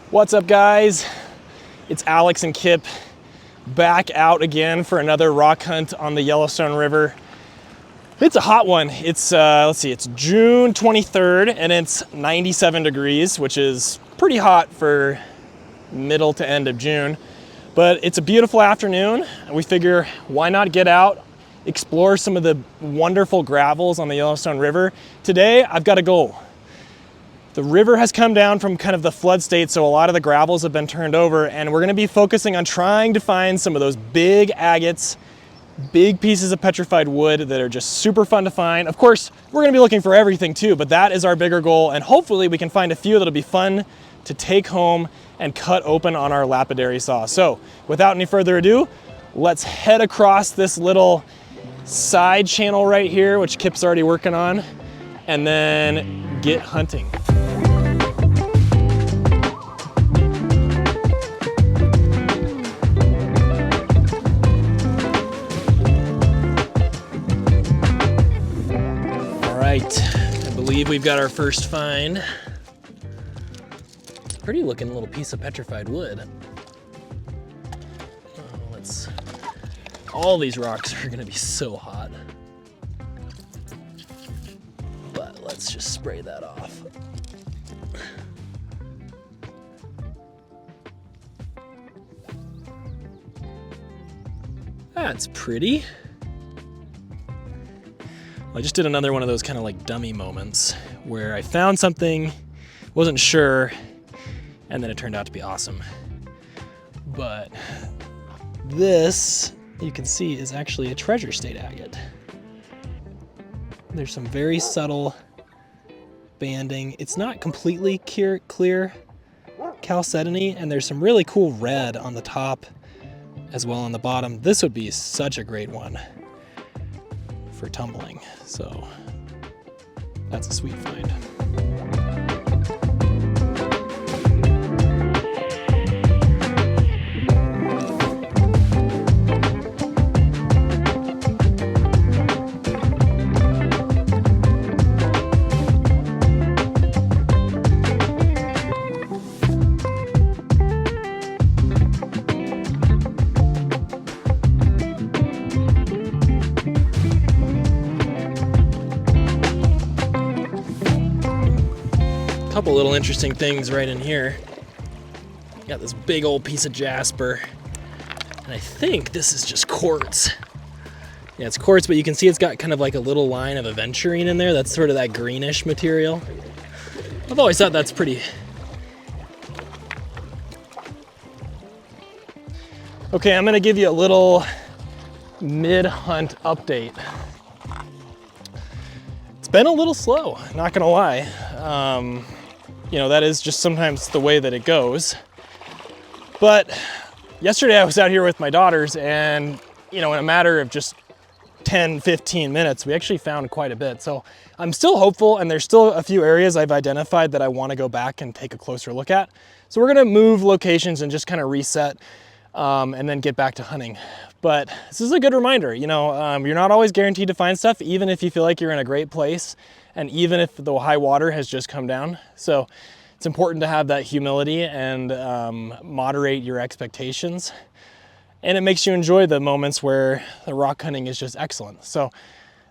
What's up, guys? It's Alex and Kip back out again for another rock hunt on the Yellowstone River. It's a hot one. It's let's see, it's June 23rd and it's 97 degrees, which is pretty hot for middle to end of June. But it's a beautiful afternoon and we figure why not get out, explore some of the wonderful gravels on the Yellowstone River. Today, I've got a goal. The river has come down from kind of the flood state, so a lot of the gravels have been turned over, and we're gonna be focusing on trying to find some of those big agates, big pieces of petrified wood that are just super fun to find. Of course, we're gonna be looking for everything too, but that is our bigger goal, and hopefully we can find a few that'll be fun to take home and cut open on our lapidary saw. So without any further ado, let's head across this little side channel right here, which Kip's already working on, and then get hunting. I believe we've got our first find. Pretty looking little piece of petrified wood. All these rocks are gonna be so hot. But let's just spray that off. That's pretty. I just did another one of those kind of like dummy moments where I found something, wasn't sure, and then it turned out to be awesome. But this, you can see, is actually a treasure state agate. There's some very subtle banding. It's not completely clear chalcedony, and there's some really cool red on the top as well on the bottom. This would be such a great one for tumbling, so that's a sweet find. Couple little interesting things right in here. Got this big old piece of jasper, and I think this is just quartz. Yeah, it's quartz, but you can see it's got kind of like a little line of aventurine in there. That's sort of that greenish material. I've always thought that's pretty. Okay, I'm gonna give you a little mid-hunt update. It's been a little slow, not gonna lie. You know, that is just sometimes the way that it goes. But yesterday I was out here with my daughters and, you know, in a matter of just 10, 15 minutes, we actually found quite a bit. So I'm still hopeful, and there's still a few areas I've identified that I want to go back and take a closer look at. So we're gonna move locations and just kind of reset and then get back to hunting. But this is a good reminder, you know, you're not always guaranteed to find stuff, even if you feel like you're in a great place. And even if the high water has just come down. So it's important to have that humility and moderate your expectations. And it makes you enjoy the moments where the rock hunting is just excellent. So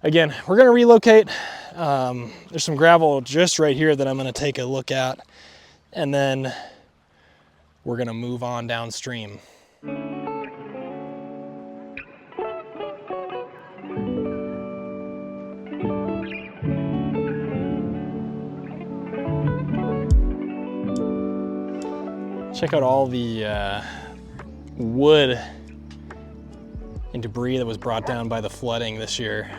again, we're gonna relocate. There's some gravel just right here that I'm gonna take a look at. And then we're gonna move on downstream. Check out all the wood and debris that was brought down by the flooding this year.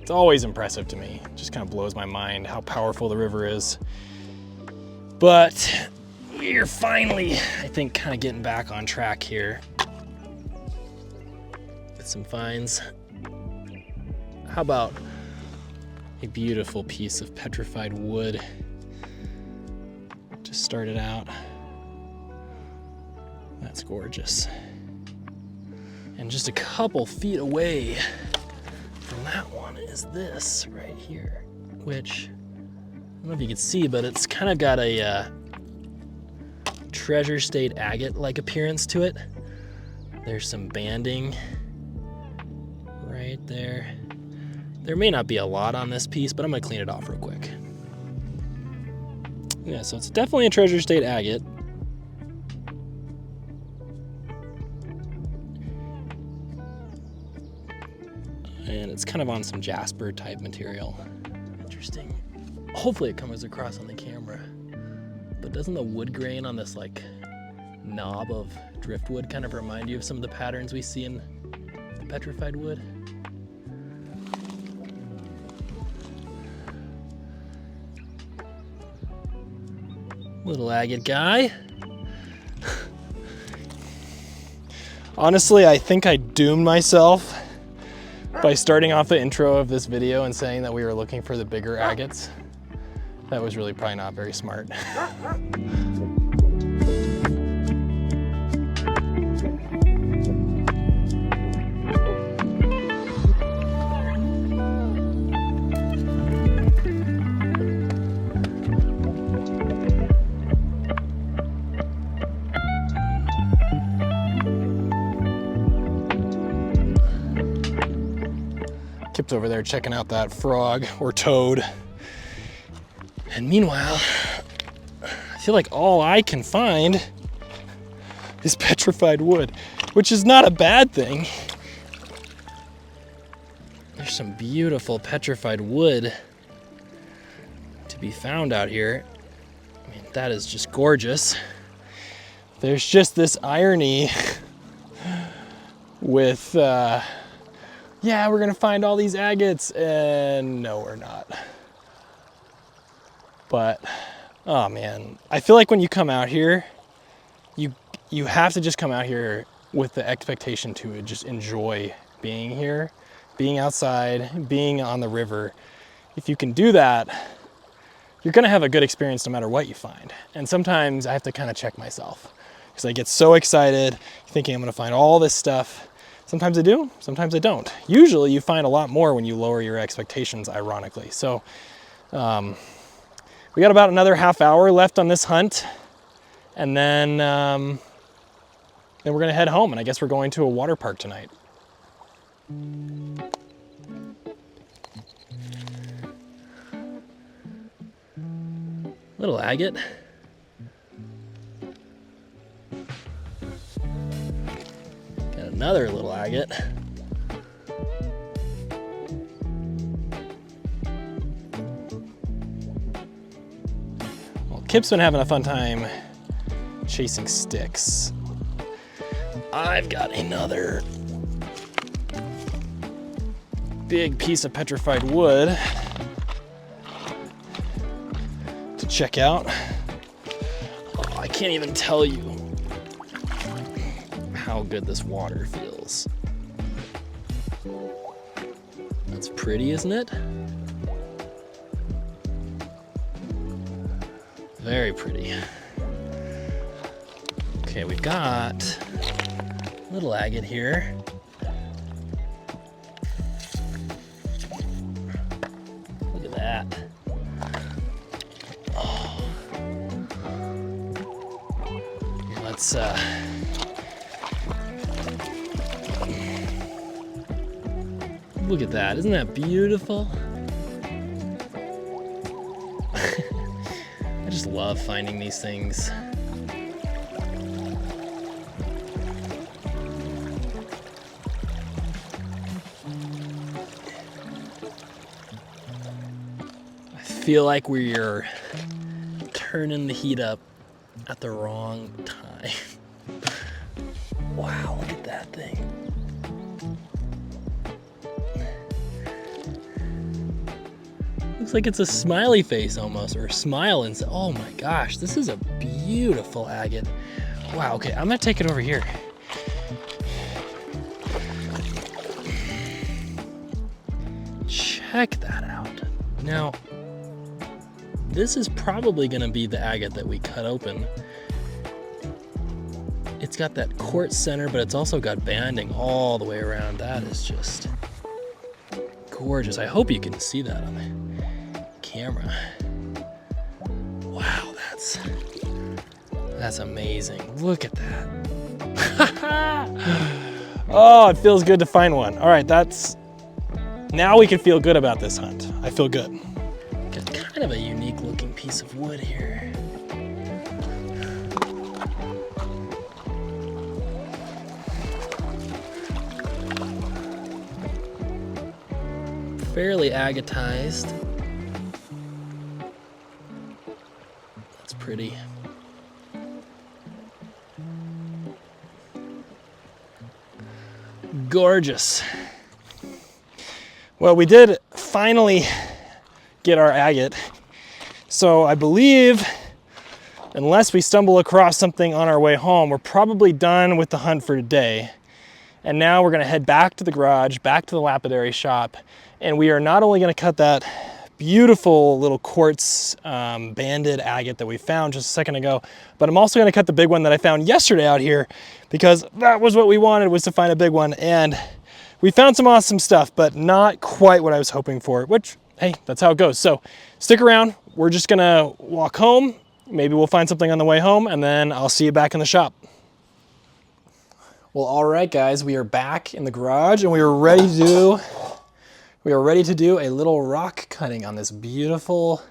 It's always impressive to me. It just kind of blows my mind how powerful the river is. But we're finally, I think, kind of getting back on track here with some finds. How about a beautiful piece of petrified wood? Just started out. That's gorgeous. And just a couple feet away from that one is this right here, which I don't know if you can see, but it's kind of got a treasure state agate-like appearance to it. There's some banding right there. There may not be a lot on this piece, but I'm gonna clean it off real quick. Yeah, so it's definitely a treasure state agate. And it's kind of on some jasper type material. Interesting. Hopefully it comes across on the camera. But doesn't the wood grain on this like knob of driftwood kind of remind you of some of the patterns we see in the petrified wood? Little agate guy. Honestly, I think I doomed myself by starting off the intro of this video and saying that we were looking for the bigger agates. That was really probably not very smart. Kip's over there checking out that frog or toad. And meanwhile, I feel like all I can find is petrified wood, which is not a bad thing. There's some beautiful petrified wood to be found out here. I mean, that is just gorgeous. There's just this irony with, yeah, we're gonna find all these agates, and no, we're not. But, oh man, I feel like when you come out here, you have to just come out here with the expectation to just enjoy being here, being outside, being on the river. If you can do that, you're gonna have a good experience no matter what you find. And sometimes I have to kind of check myself because I get so excited thinking I'm gonna find all this stuff. Sometimes I do, sometimes I don't. Usually you find a lot more when you lower your expectations, ironically. So we got about another half hour left on this hunt, and then we're gonna head home, and I guess we're going to a water park tonight. Little agate. Got another little agate. Well, Kip's been having a fun time chasing sticks. I've got another big piece of petrified wood to check out. Oh, I can't even tell you how good this water feels. That's pretty, isn't it? Very pretty. Okay, we've got a little agate here. Look at that. Oh. Let's look at that. Isn't that beautiful? I just love finding these things. I feel like we're turning the heat up at the wrong time. Wow, look at that thing. Looks like it's a smiley face almost, or a smile inside. Oh my gosh, this is a beautiful agate. Wow, okay, I'm gonna take it over here. Check that out. Now, this is probably gonna be the agate that we cut open. It's got that quartz center, but it's also got banding all the way around. That is just gorgeous. I hope you can see that on the camera. Wow, That's amazing. Look at that. Oh, it feels good to find one. All right, now we can feel good about this hunt. I feel good. Got kind of a unique looking piece of wood here. Fairly agatized. That's pretty. Gorgeous. Well, we did finally get our agate. So I believe, unless we stumble across something on our way home, we're probably done with the hunt for today. And now we're gonna head back to the garage, back to the lapidary shop, and we are not only gonna cut that beautiful little quartz banded agate that we found just a second ago, but I'm also gonna cut the big one that I found yesterday out here, because that was what we wanted, was to find a big one. And we found some awesome stuff, but not quite what I was hoping for, which, hey, that's how it goes. So stick around. We're just gonna walk home. Maybe we'll find something on the way home, and then I'll see you back in the shop. Well, all right, guys, we are back in the garage, and we are ready to do a little rock cutting on this beautiful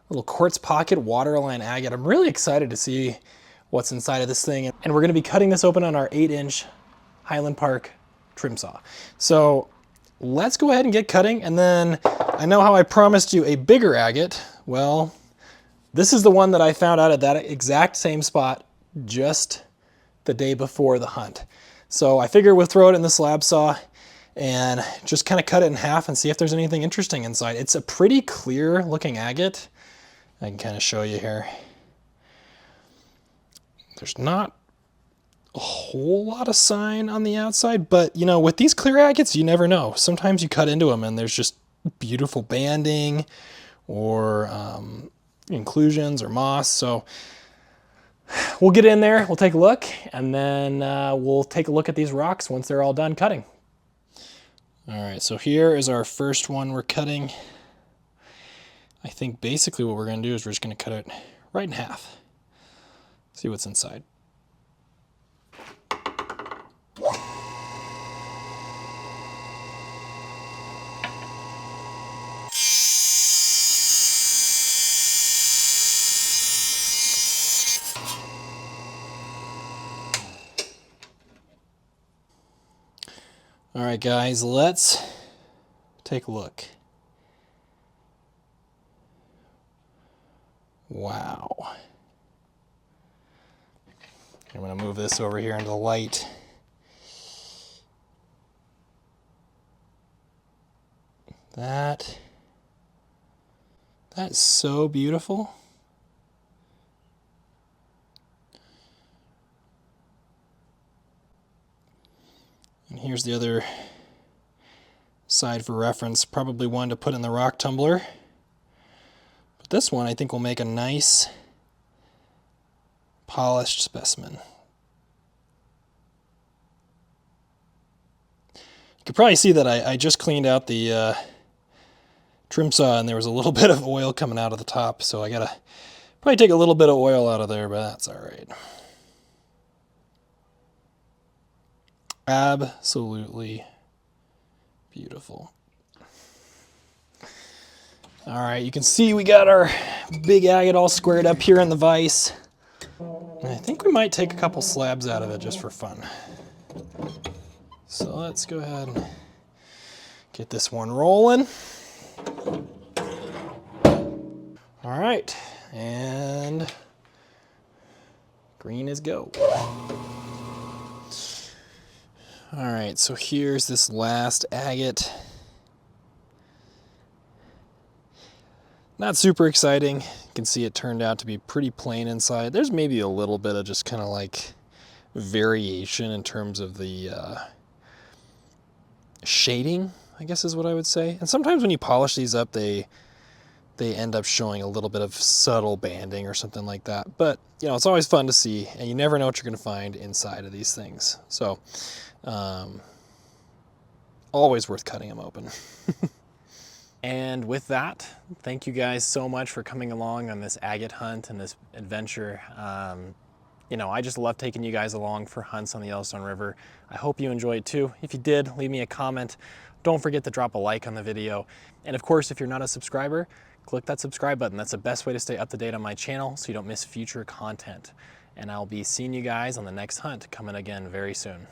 little quartz pocket waterline agate. I'm really excited to see what's inside of this thing. And we're gonna be cutting this open on our 8-inch Highland Park trim saw. So let's go ahead and get cutting. And then I know how I promised you a bigger agate. Well, this is the one that I found out at that exact same spot just the day before the hunt. So I figure we'll throw it in the slab saw and just kind of cut it in half and see if there's anything interesting inside. It's a pretty clear looking agate. I can kind of show you here. There's not a whole lot of sign on the outside, but you know, with these clear agates, you never know. Sometimes you cut into them and there's just beautiful banding or inclusions or moss. So we'll get in there, we'll take a look, and then we'll take a look at these rocks once they're all done cutting. All right, so here is our first one we're cutting. I think basically what we're gonna do is we're just gonna cut it right in half. See what's inside. All right, guys, let's take a look. Wow. I'm gonna move this over here into the light. That is so beautiful. And here's the other side for reference, probably one to put in the rock tumbler. But this one I think will make a nice polished specimen. You can probably see that I just cleaned out the trim saw and there was a little bit of oil coming out of the top, so I gotta probably take a little bit of oil out of there, but that's all right. Absolutely beautiful. All right, you can see we got our big agate all squared up here in the vise. And I think we might take a couple slabs out of it just for fun. So let's go ahead and get this one rolling. All right, and green is go. All right, so here's this last agate. Not super exciting. You can see it turned out to be pretty plain inside. There's maybe a little bit of just kind of like variation in terms of the shading, I guess is what I would say. And sometimes when you polish these up, they end up showing a little bit of subtle banding or something like that. But, you know, it's always fun to see, and you never know what you're going to find inside of these things. So, always worth cutting them open. And with that, thank you guys so much for coming along on this agate hunt and this adventure. you know, I just love taking you guys along for hunts on the Yellowstone River. I hope you enjoy it too. If you did, leave me a comment. Don't forget to drop a like on the video. And of course, if you're not a subscriber, click that subscribe button. That's the best way to stay up to date on my channel so you don't miss future content. And I'll be seeing you guys on the next hunt coming again very soon.